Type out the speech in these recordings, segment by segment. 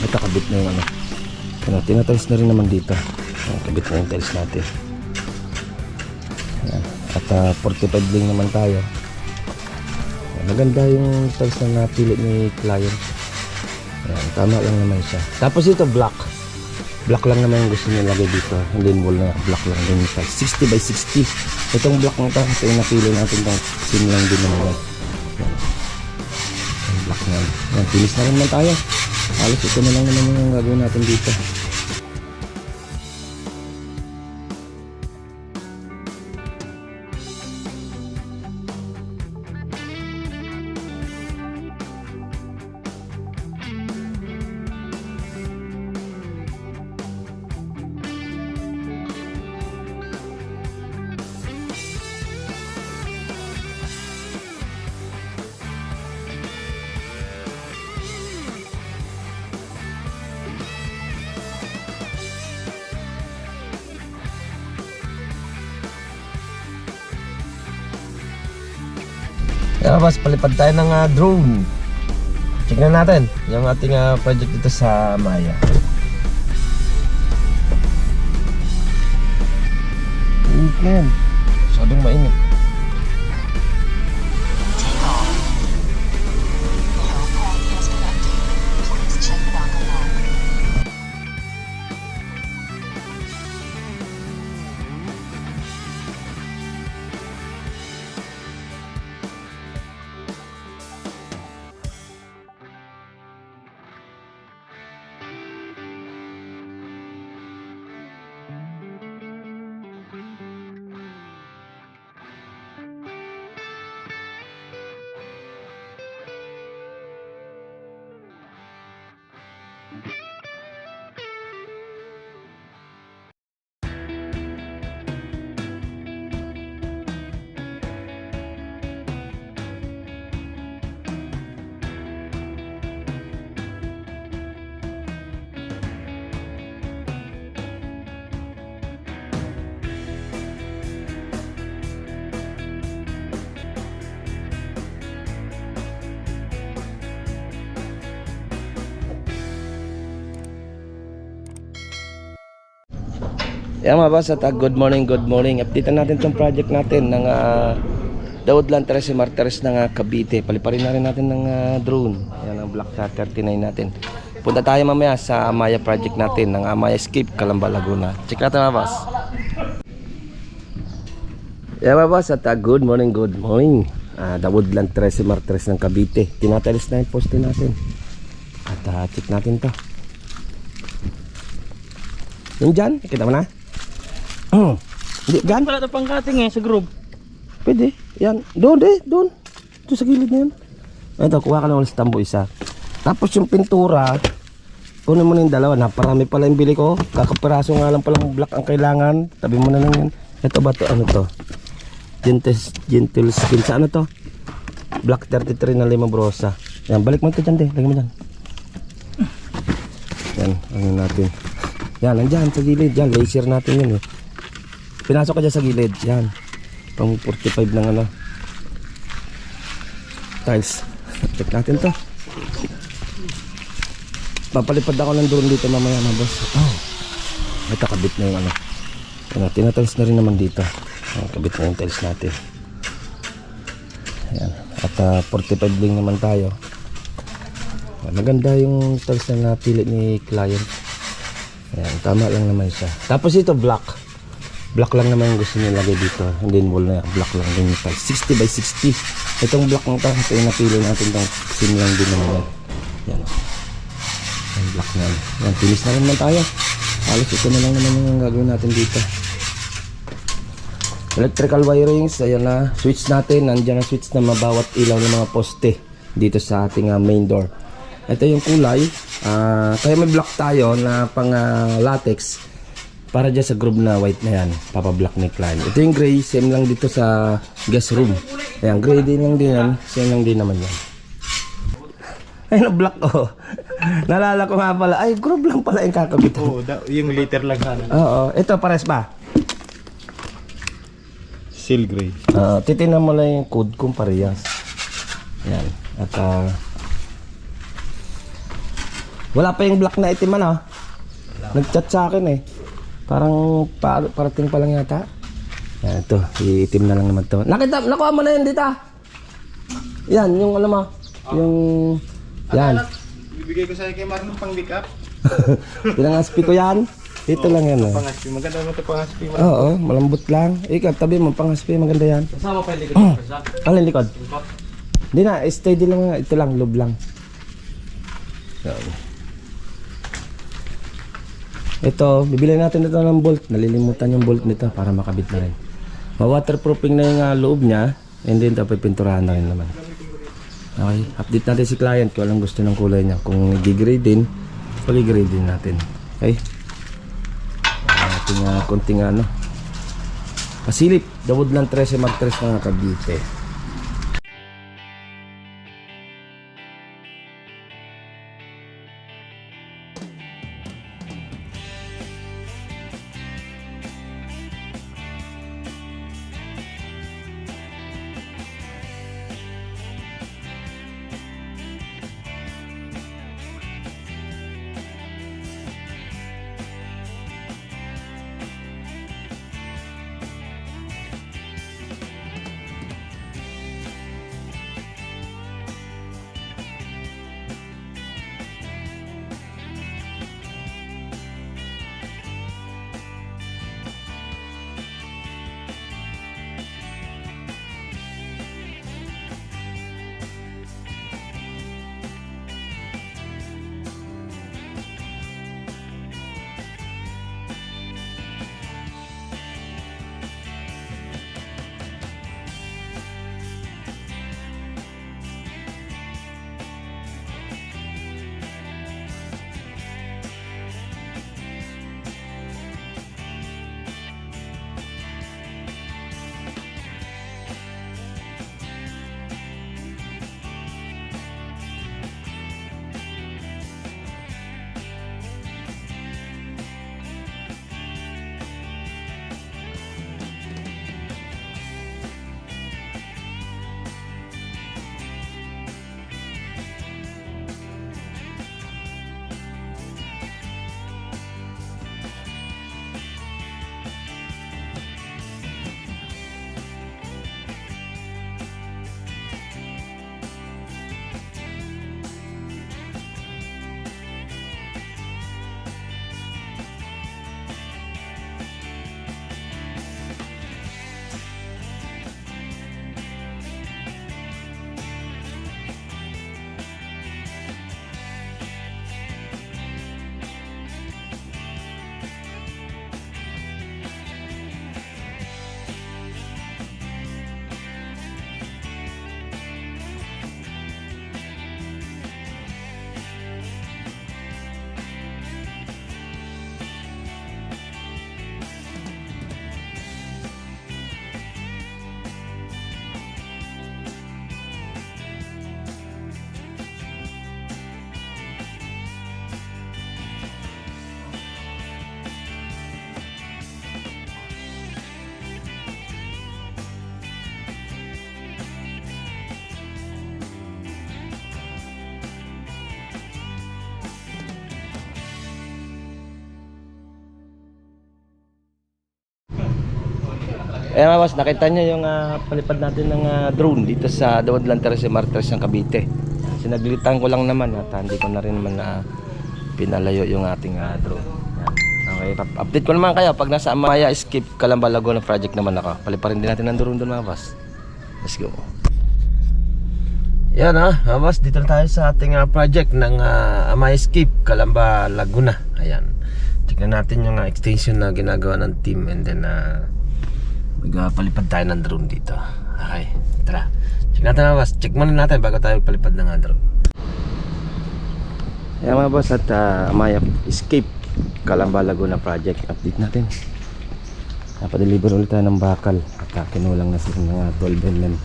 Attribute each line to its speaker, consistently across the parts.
Speaker 1: Ito kabit na yung ano. Tinatiles na rin naman dito. Kabit na yung tiles natin. Ayan. At 45 lang naman tayo. Ayan. Maganda yung tiles na napili ni client. Ayan. Tama lang naman siya. Tapos ito black. Black lang naman yung gusto niya lagay dito. Hindi wall na black lang din yung tiles. 60 by 60. Itong black na ito. Ito yung napili natin. Sim lang din naman yan. Ayan. Black na. Ayan. Finish na naman tayo. Halos ito na lang naman yung gagawin natin dito. Kaya boss, palipad tayo ng drone. Tignan natin yung ating project dito sa Maya. Weekend. Masyadong mainit. Yeah mga boss, at good morning. Update natin itong project natin ng Daud Lanteres y Martires ng Cavite. Paliparin na rin natin ng drone. Yan ang Black Cat 39 natin. Punta tayo mamaya sa Amaya project natin ng Amaya Escape, Calamba, Laguna. Check natin mga boss. Yeah mga boss, at good morning. Daud Lanteres y Martires ng Cavite. Tinatiles na yung poste natin. At check natin to. Yung dyan, kita mo na? Hindi, gan?
Speaker 2: Wala na pang cutting sa group.
Speaker 1: Pwede, yan. Doon. Ito sa gilid na yan. Ito, kuha ka lang ulit sa tambo isa. Tapos yung pintura, kunin mo na yung dalawa. Naparami pala yung bili ko. Kakapiraso nga lang palang black ang kailangan. Tabi mo na lang yan. Ito ba ito? Ano to? Gentle skin. Sa ano to? Black 33 na lima brosa. Yan, balik mo ito dyan, lagyan mo dyan. Yan, ano natin. Yan, nandyan sa gilid. Yan, laser natin yun eh. Pinasok ka dyan sa gilid. Yan. Pang 45 ng ano. Tiles. Check natin to. Papalipad ako ng drone dito mamaya na boss. Ito kabit na yung ano. Tinatiles na rin naman dito. Kabit na yung tiles natin. Yan. At 45 lang naman tayo. Maganda yung tiles na napili ni client. Ayan, tama lang naman siya. Tapos ito black. Black lang naman yung gusto niya lagay dito. Hindi wall na black lang din yung tiles. 60 by 60. Itong black na ito. Ito yung napili natin. Sim lang din naman yan. Yan. Yung black na yan. Yan, finish na rin naman tayo. Halos ito na lang naman yung gagawin natin dito. Electrical wirings. Ayan na. Switch natin. Nandiyan ang switch na mabawat ilaw ng mga poste dito sa ating main door. Ito yung kulay. Kaya may black tayo na pang latex para dyan sa groove na white na yan. Papa-black ni client. Ito yung gray. Same lang dito sa guest room. Ayan, gray din lang din yan. Same lang din naman yan. Ay, na black oh. Nalala ko nga pala. Ay, groove lang pala yung kakabit.
Speaker 2: Oo, yung liter lang sana.
Speaker 1: Oo. Ito, pares ba?
Speaker 2: Seal gray.
Speaker 1: Titinan mo lang yung code kung parehas. Yan. At Wala pa yung black na itim ano. Nag-chat sa akin eh. Parang parating pa lang yata. Yan, ito, itim na lang naman to. Nakuha mo na yun dito. Yan, yung alam mo. Yung, yan.
Speaker 2: Bibigay ko sa'yo kay Marlon pang backup.
Speaker 1: Pinangaspi ko yan. Dito lang yan.
Speaker 2: Pangaspi. Maganda naman ito pangaspi.
Speaker 1: Oo, malambot lang. Ikaw, tabi mo, pangaspi, maganda yan.
Speaker 2: Kasama pa yung likod ng presa.
Speaker 1: Ano yung likod? Hindi na, steady lang nga. Ito lang, loob lang. Yan. Ito, bibili natin ito ng bolt. Nalilimutan yung bolt nito para makabit na rin. Ma-waterproofing na yung loob niya. And then tapos pinturahan na rin naman. Okay, update natin si client kung anong gusto ng kulay niya. Kung i-grade din, pag-i-grade din natin. Okay? Ating konting pasilip. The Woodland 13 Mag 3 mga Cavite. Eh mga boss, nakita nyo yung palipad natin ng drone dito sa The Woodland 13 Martres ng Cavite. Sinaglitan ko lang naman at hindi ko na rin naman pinalayo yung ating drone. Yan. Okay, update ko naman kayo pag nasa Amaya Escape Calamba Laguna project naman ako. Paliparin din natin ng drone doon mga boss. Let's go. Yan mga boss, dito na tayo sa ating project ng Amaya Escape Calamba Laguna. Ayan. Tignan natin yung extension na ginagawa ng team and then magpalipad tayo ng drone dito. Okay, tara. Check natin mga boss. Check muna natin bago tayo palipad ng drone. Ayan mga boss, at Amaya Escape Calamba Laguna project. Update natin. Napadeliver ulit tayo ng bakal. At kinulang na sila ng 12mm.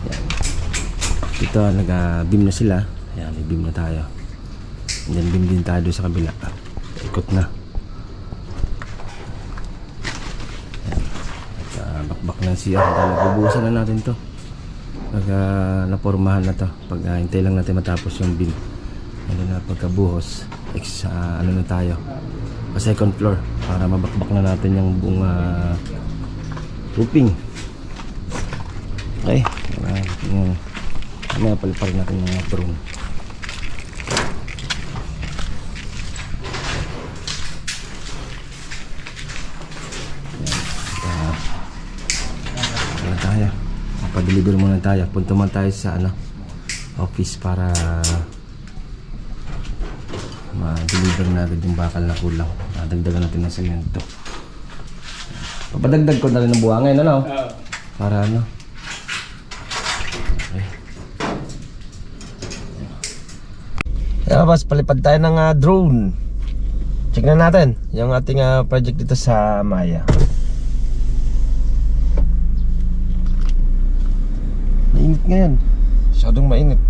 Speaker 1: Ayan. Dito nag-beam na sila. Ayan, may beam na tayo. And then beam din tayo doon sa kabila. Ikot na. Bakbak ng CR dahil bubuhusan na natin to. pag napormahan na to, pag hintay lang natin matapos yung bin, ano na pagkabuhos, ano na tayo pa second floor para mabakbak na natin yung buong roofing. Okay, yung paliparin natin yung drone. Tayo pa-deliver muna tayo, punta man tayo sa office para ma-deliver na agad yung bakal na kulang. Dagdagan natin ng semento. Papadagdag ko na rin ng buhangin, para okay. Kaya boss, palipad tayo ng drone. Check na natin yung ating project dito sa Maya. Mainit ngayon. Masyadong mainit.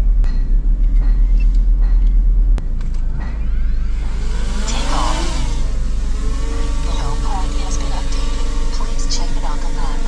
Speaker 3: Take off. The home point has been updated. Please check it on the map.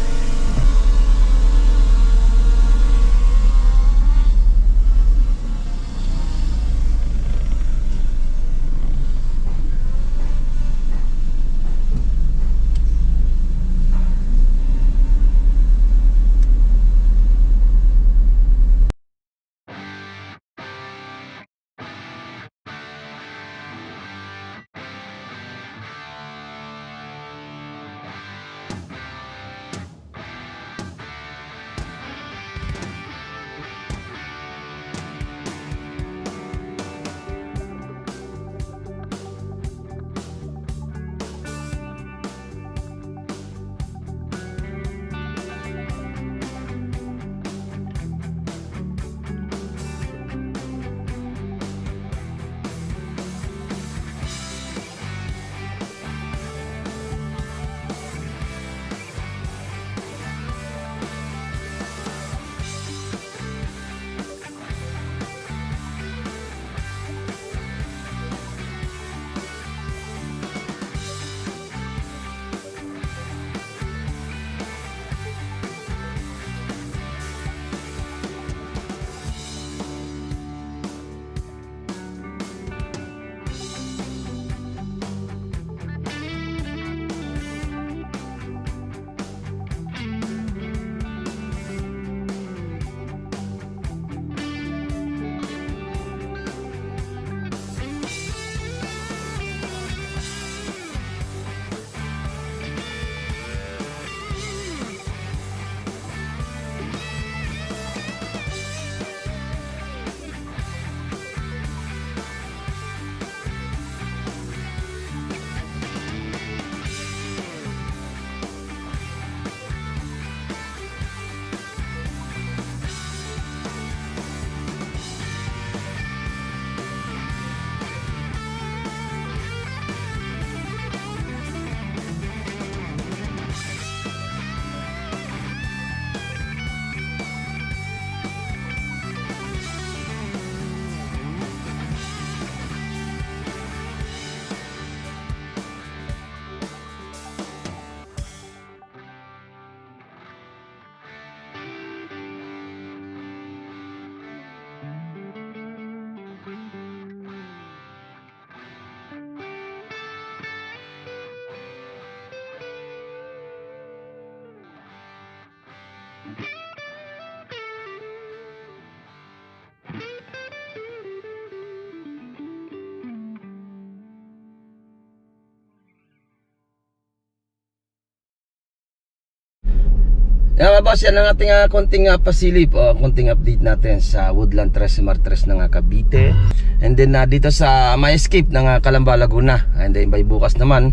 Speaker 1: Yan mga boss, yan ang ating konting pasilip o konting update natin sa Woodland Tres Martres ng Cavite. And then dito sa My Escape ng Calamba, Laguna. And then by bukas naman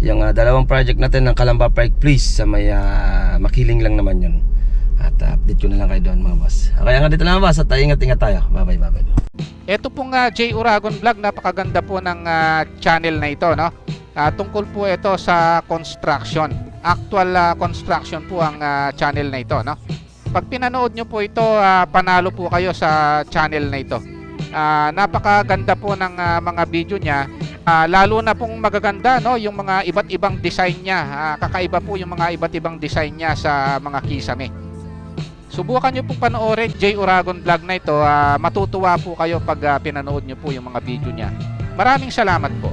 Speaker 1: yung dalawang project natin ng Calamba Park Place sa may Makiling lang naman yun. At update ko na lang kayo doon mga boss. Kaya nga dito lang boss at ingat-ingat tayo. Bye bye.
Speaker 4: Ito pong J. Uragon Vlog, napakaganda po ng channel na ito, no? Tungkol po ito sa construction. Actual construction po ang channel na ito, no? Pag pinanood nyo po ito, panalo po kayo sa channel na ito. Napakaganda po ng mga video niya. Lalo na pong magaganda, no, yung mga iba't ibang design niya. Kakaiba po yung mga iba't ibang design niya sa mga kisame. Subukan nyo pong panoorin J. Uragon Vlog na ito. Matutuwa po kayo pag pinanood nyo po yung mga video niya. Maraming salamat po.